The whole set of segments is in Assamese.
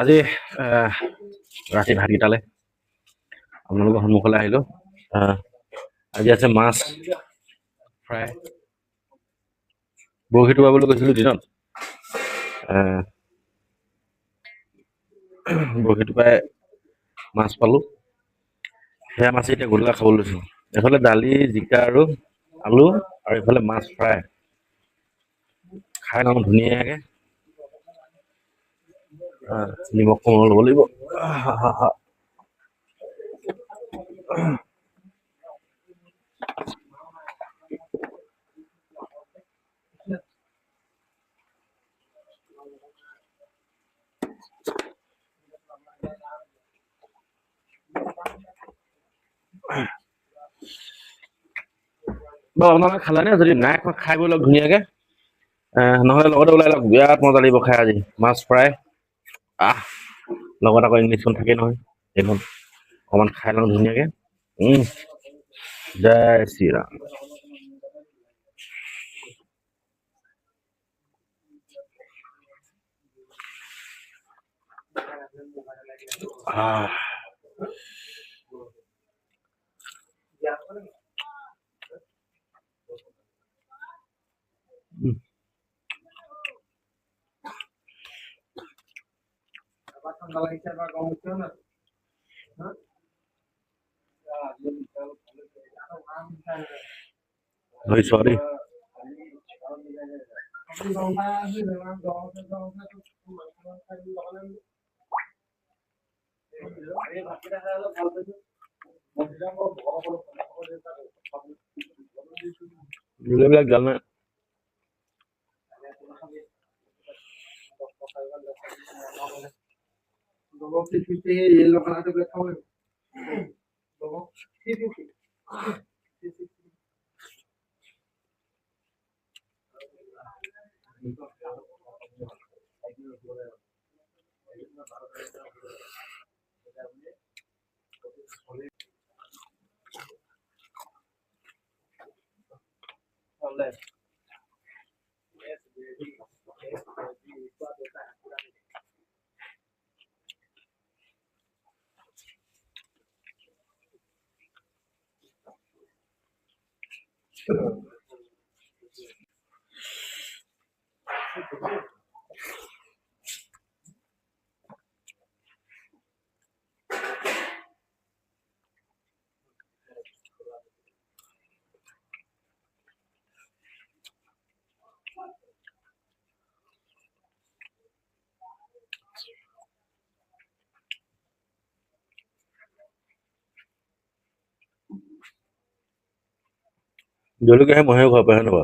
আজি ৰাতি ভাতকেইটালে আপোনালোকৰ সন্মুখলৈ আহিলো। আজি আছে মাছ ফ্ৰাই, বৰশী টোপাবলৈ গৈছিলো দিনত। বৰশী টোপাই মাছ পালো, সেয়া মাছে এতিয়া গধূলা খাবলৈ লৈছো। এইফালে দালি, জিকা আৰু আলু, আৰু এইফালে মাছ ফ্ৰাই। খাই লওঁ ধুনীয়াকে, নিমখ কম ল'ব লাগিব। আপোনালোকে খালানে? যদি নাই খোৱা খাই বৈ লওক ধুনীয়াকে, নহলে লগতে ওলাই লওক, বিৰাট মজা লাগিব খাই আজি মাছ ফ্ৰাই। লগত আকৌ ইংলিছখন থাকেই নহয়, সেইখন অকমান খাই লওঁ ধুনীয়াকে। জয় শ্ৰীৰাম। ধৰিছো দেই। এইবিলাক জানে জলকীয়াহে মহে ঘৰ পাই নবা।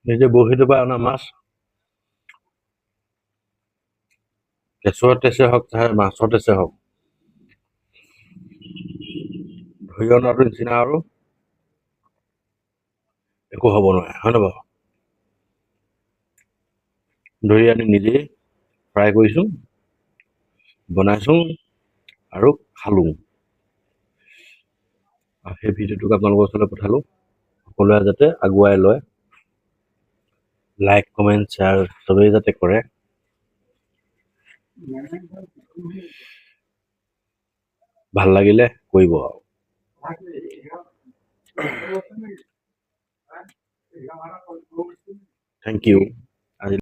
নিজে বৰশীটোৰ পৰা অনা মাছ কেঁচুৱা টেচে হওক চাহে মাছৰ টেচে হওক ধৰি অনাটোৰ নিচিনা আৰু একো হ'ব নোৱাৰে হয় নে বাৰু ধৰি আনি নিজে ফ্ৰাই কৰিছো বনাইছো আৰু খালো আৰু সেই ভিডিঅ'টোক আপোনালোকৰ ওচৰলৈ পঠালো সকলোৱে যাতে আগুৱাই লয় লাইক কমেণ্ট শ্বেয়াৰ চবেই যাতে কৰে ভাল লাগিলে কৰিব আৰু থেংক ইউ